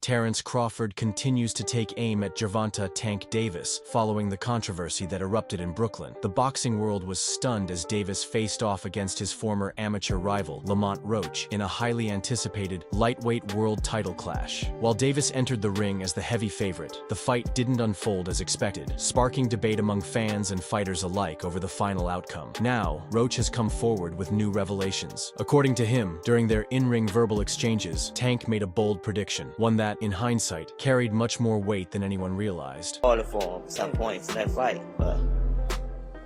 Terence Crawford continues to take aim at Gervonta "Tank" Davis following the controversy that erupted in Brooklyn. The boxing world was stunned as Davis faced off against his former amateur rival, Lamont Roach, in a highly anticipated lightweight world title clash. While Davis entered the ring as the heavy favorite, the fight didn't unfold as expected, sparking debate among fans and fighters alike over the final outcome. Now, Roach has come forward with new revelations. According to him, during their in-ring verbal exchanges, Tank made a bold prediction, one that, in hindsight, carried much more weight than anyone realized. Order for some points in that fight, but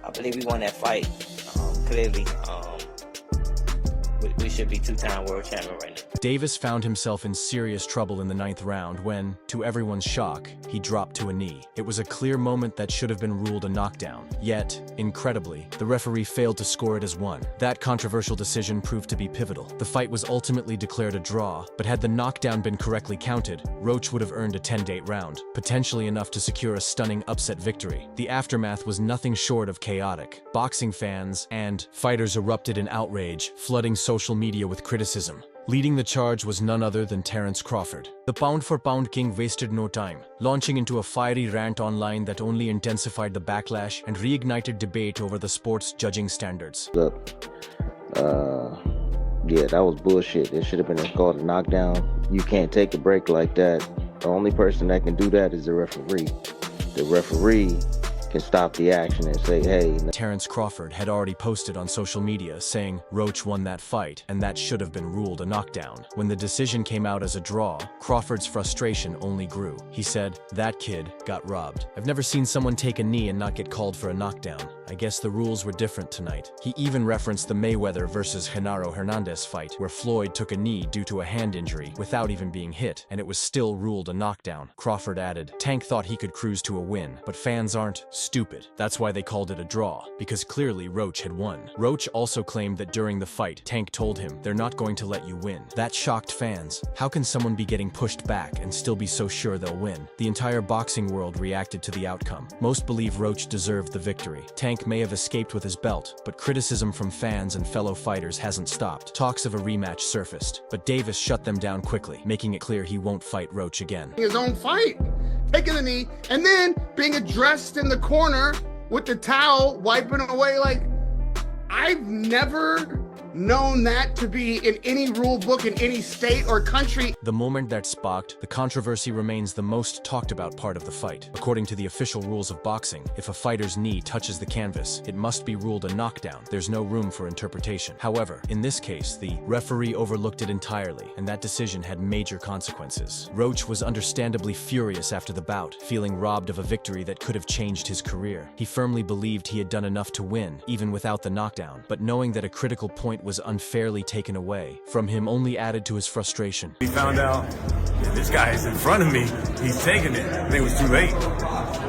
I believe we won that fight. Clearly, we should be two-time world champion right now. Davis found himself in serious trouble in the 9th round when, to everyone's shock, he dropped to a knee. It was a clear moment that should have been ruled a knockdown. Yet, incredibly, the referee failed to score it as one. That controversial decision proved to be pivotal. The fight was ultimately declared a draw, but had the knockdown been correctly counted, Roach would have earned a 10-8 round, potentially enough to secure a stunning upset victory. The aftermath was nothing short of chaotic. Boxing fans and fighters erupted in outrage, flooding social media with criticism. Leading the charge was none other than Terence Crawford. The pound-for-pound king wasted no time, launching into a fiery rant online that only intensified the backlash and reignited debate over the sport's judging standards. Yeah, that was bullshit. It should have been called a knockdown. You can't take a break like that. The only person that can do that is the referee. The referee can stop the action and say, hey. Terence Crawford had already posted on social media saying Roach won that fight and that should have been ruled a knockdown. When the decision came out as a draw, Crawford's frustration only grew. He said, "That kid got robbed. I've never seen someone take a knee and not get called for a knockdown. I guess the rules were different tonight." He even referenced the Mayweather versus Genaro Hernandez fight, where Floyd took a knee due to a hand injury without even being hit, and it was still ruled a knockdown. Crawford added, "Tank thought he could cruise to a win, but fans aren't stupid. That's why they called it a draw, because clearly Roach had won." Roach also claimed that during the fight, Tank told him, "They're not going to let you win." That shocked fans. How can someone be getting pushed back and still be so sure they'll win? The entire boxing world reacted to the outcome. Most believe Roach deserved the victory. Tank may have escaped with his belt, but criticism from fans and fellow fighters hasn't stopped. Talks of a rematch surfaced, but Davis shut them down quickly, making it clear he won't fight Roach again. His own fight, taking the knee, and then being addressed in the corner with the towel, wiping away. Like, I've never known that to be in any rule book in any state or country. The moment that sparked the controversy remains the most talked about part of the fight. According to the official rules of boxing, if a fighter's knee touches the canvas, it must be ruled a knockdown. There's no room for interpretation. However, in this case, the referee overlooked it entirely, and that decision had major consequences. Roach was understandably furious after the bout, feeling robbed of a victory that could have changed his career. He firmly believed he had done enough to win, even without the knockdown, but knowing that a critical point was unfairly taken away from him only added to his frustration. He found out this guy is in front of me, he's taking it. I think it was too late.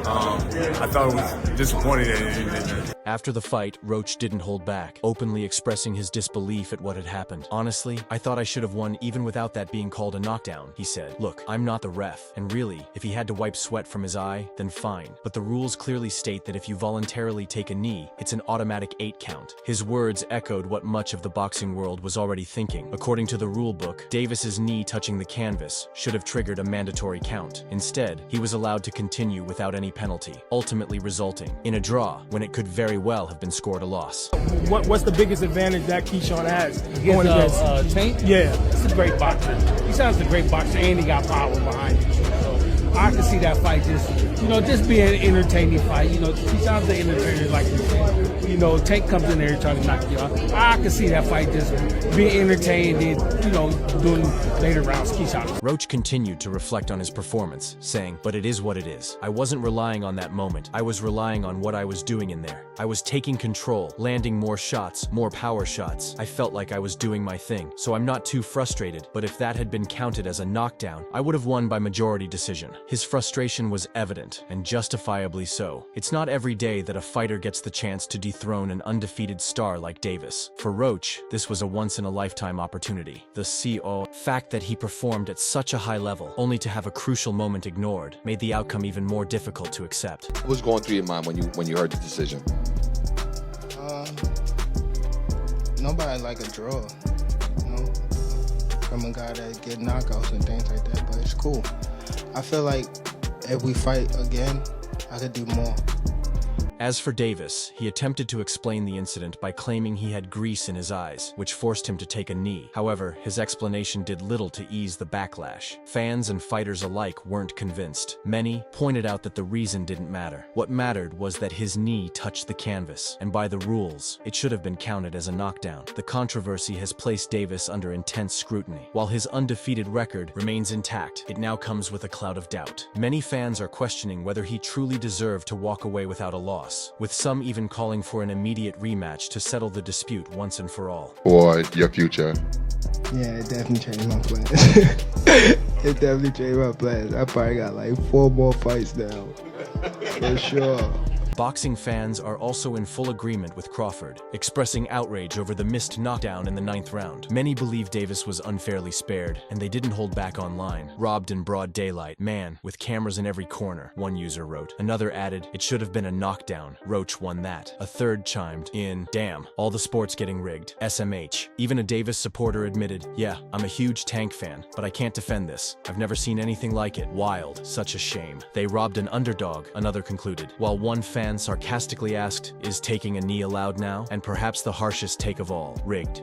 I thought it was disappointing that After the fight, Roach didn't hold back, openly expressing his disbelief at what had happened. "Honestly, I thought I should have won even without that being called a knockdown," he said. "Look, I'm not the ref, and really, if he had to wipe sweat from his eye, then fine. But the rules clearly state that if you voluntarily take a knee, it's an automatic 8 count." His words echoed what much of the boxing world was already thinking. According to the rule book, Davis's knee touching the canvas should have triggered a mandatory count. Instead, he was allowed to continue without any penalty, ultimately resulting in a draw when it could very well have been scored a loss. What's the biggest advantage that Keyshawn has going against against Tank? Yeah, he's a great boxer. He sounds a great boxer, and he got power behind him. So I can see that fight just being an entertaining fight. He sounds an entertainer, like you said. Tank comes in there trying to knock you out. I can see that fight just being entertained and, doing later rounds. Keyshawn. Roach continued to reflect on his performance, saying, "But it is what it is. I wasn't relying on that moment. I was relying on what I was doing in there. I was taking control, landing more shots, more power shots. I felt like I was doing my thing, so I'm not too frustrated, but if that had been counted as a knockdown, I would have won by majority decision." His frustration was evident, and justifiably so. It's not every day that a fighter gets the chance to dethrone an undefeated star like Davis. For Roach, this was a once-in-a-lifetime opportunity. The fact that he performed at such a high level, only to have a crucial moment ignored, made the outcome even more difficult to accept. What was going through your mind when you heard the decision? Nobody like a draw. from a guy that get knockouts and things like that, but it's cool. I feel like if we fight again, I could do more. As for Davis, he attempted to explain the incident by claiming he had grease in his eyes, which forced him to take a knee. However, his explanation did little to ease the backlash. Fans and fighters alike weren't convinced. Many pointed out that the reason didn't matter. What mattered was that his knee touched the canvas, and by the rules, it should have been counted as a knockdown. The controversy has placed Davis under intense scrutiny. While his undefeated record remains intact, it now comes with a cloud of doubt. Many fans are questioning whether he truly deserved to walk away without a loss, with some even calling for an immediate rematch to settle the dispute once and for all. For your future. Yeah, it definitely changed my plans. It definitely changed my plans. I probably got like 4 more fights now, for sure. Boxing fans are also in full agreement with Crawford, expressing outrage over the missed knockdown in the 9th round. Many believe Davis was unfairly spared, and they didn't hold back online. Robbed in broad daylight. Man, with cameras in every corner, one user wrote. Another added, it should have been a knockdown. Roach won that. A third chimed in, damn, all the sports getting rigged. SMH. Even a Davis supporter admitted, yeah, I'm a huge Tank fan, but I can't defend this. I've never seen anything like it. Wild. Such a shame. They robbed an underdog, another concluded. While one fan sarcastically asked, is taking a knee allowed now? And perhaps the harshest take of all, rigged.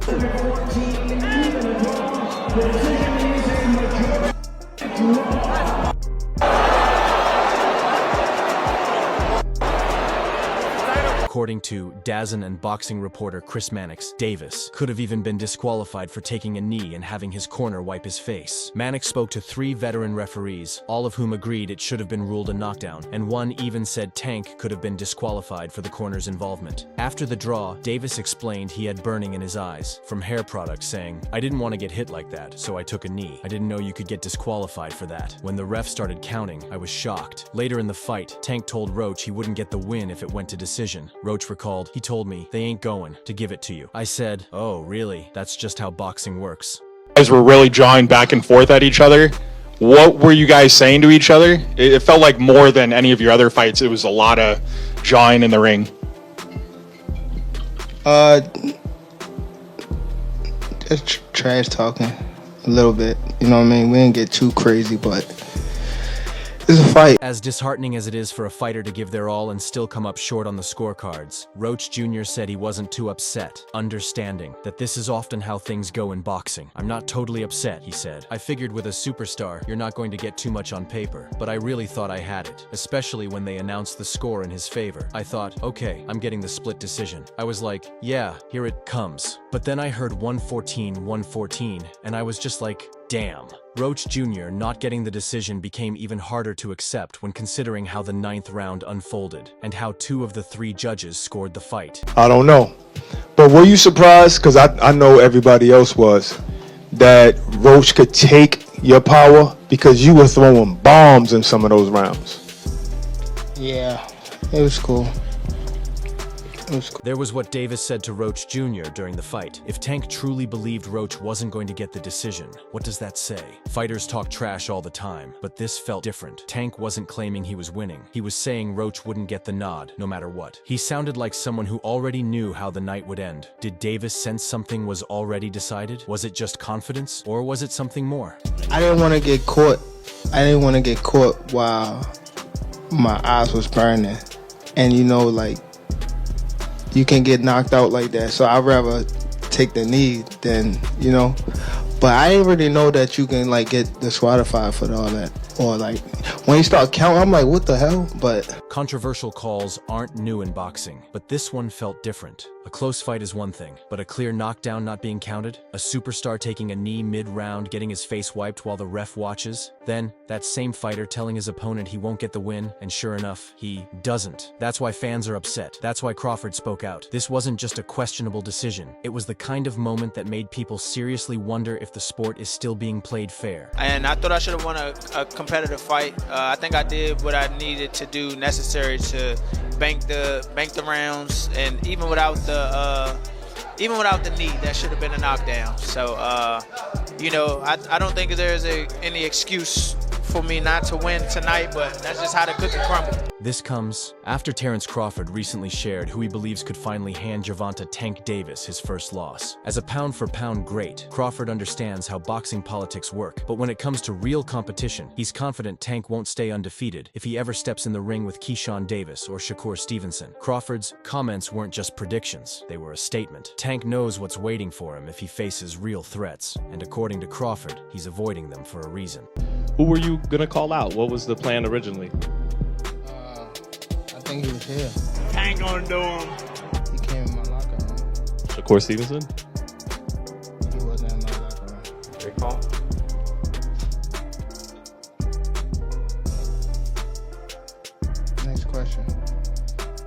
According to DAZN and boxing reporter Chris Mannix, Davis could have even been disqualified for taking a knee and having his corner wipe his face. Mannix spoke to 3 veteran referees, all of whom agreed it should have been ruled a knockdown, and one even said Tank could have been disqualified for the corner's involvement. After the draw, Davis explained he had burning in his eyes from hair products, saying, I didn't want to get hit like that, so I took a knee. I didn't know you could get disqualified for that. When the ref started counting, I was shocked. Later in the fight, Tank told Roach he wouldn't get the win if it went to decision. Roach recalled, he told me, they ain't going to give it to you. I said, oh, really? That's just how boxing works. You guys were really jawing back and forth at each other. What were you guys saying to each other? It felt like more than any of your other fights, it was a lot of jawing in the ring. Just trash talking a little bit. You know what I mean? We didn't get too crazy, but it's a fight. As disheartening as it is for a fighter to give their all and still come up short on the scorecards, Roach Jr. said he wasn't too upset, understanding that this is often how things go in boxing. I'm not totally upset, he said. I figured with a superstar, you're not going to get too much on paper, but I really thought I had it, especially when they announced the score in his favor. I thought, okay, I'm getting the split decision. I was like, yeah, here it comes. But then I heard 114, and I was just like, damn. Roach Jr. not getting the decision became even harder to accept when considering how the 9th round unfolded and how 2 of the 3 judges scored the fight. I don't know. But were you surprised, because I know everybody else was, that Roach could take your power because you were throwing bombs in some of those rounds? Yeah, it was cool. There was what Davis said to Roach Jr. during the fight. If Tank truly believed Roach wasn't going to get the decision, what does that say? Fighters talk trash all the time, but this felt different. Tank wasn't claiming he was winning. He was saying Roach wouldn't get the nod, no matter what. He sounded like someone who already knew how the night would end. Did Davis sense something was already decided? Was it just confidence, or was it something more? I didn't want to get caught. I didn't want to get caught while my eyes was burning. And you know, like, you can get knocked out like that, so I'd rather take the knee than, you know. But I didn't really know that you can like get disqualified for all that. Or like when you start counting, I'm like, what the hell? But controversial calls aren't new in boxing, but this one felt different. A close fight is one thing, but a clear knockdown not being counted, a superstar taking a knee mid-round, getting his face wiped while the ref watches, then that same fighter telling his opponent he won't get the win, and sure enough, he doesn't. That's why fans are upset. That's why Crawford spoke out. This wasn't just a questionable decision. It was the kind of moment that made people seriously wonder if the sport is still being played fair. And I thought I should have won a competitive fight. I think I did what I needed to do necessary to bank the rounds, and even without the knee, that should have been a knockdown. So you know, I don't think there's any excuse for me not to win tonight, but that's just how the cookie crumbles. This comes after Terrence Crawford recently shared who he believes could finally hand Gervonta "Tank" Davis his first loss. As a pound-for-pound great, Crawford understands how boxing politics work, but when it comes to real competition, he's confident Tank won't stay undefeated if he ever steps in the ring with Keyshawn Davis or Shakur Stevenson. Crawford's comments weren't just predictions, they were a statement. Tank knows what's waiting for him if he faces real threats, and according to Crawford, he's avoiding them for a reason. Who were you gonna call out? What was the plan originally? I think he was here. Tank gonna do him. He came in my locker room. Shakur Stevenson? He wasn't in my locker room. Great call. Next question.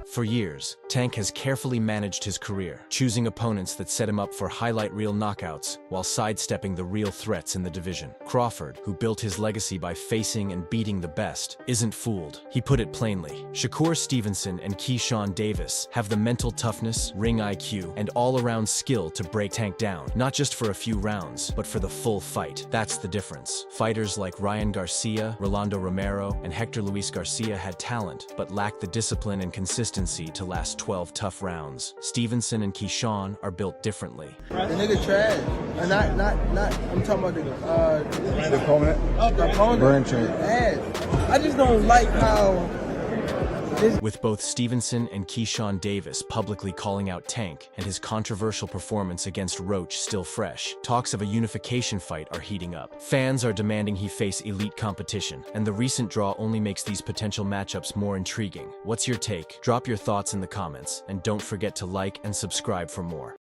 For years, Tank has carefully managed his career, choosing opponents that set him up for highlight reel knockouts while sidestepping the real threats in the division. Crawford, who built his legacy by facing and beating the best, isn't fooled. He put it plainly. Shakur Stevenson and Keyshawn Davis have the mental toughness, ring IQ, and all-around skill to break Tank down, not just for a few rounds, but for the full fight. That's the difference. Fighters like Ryan Garcia, Rolando Romero, and Hector Luis Garcia had talent, but lacked the discipline and consistency to last 12 tough rounds. Stevenson and Keyshawn are built differently. The nigga trash. I'm talking about the opponent. The opponent. Ass. I just don't like how With both Stevenson and Keyshawn Davis publicly calling out Tank and his controversial performance against Roach still fresh, talks of a unification fight are heating up. Fans are demanding he face elite competition, and the recent draw only makes these potential matchups more intriguing. What's your take? Drop your thoughts in the comments, and don't forget to like and subscribe for more.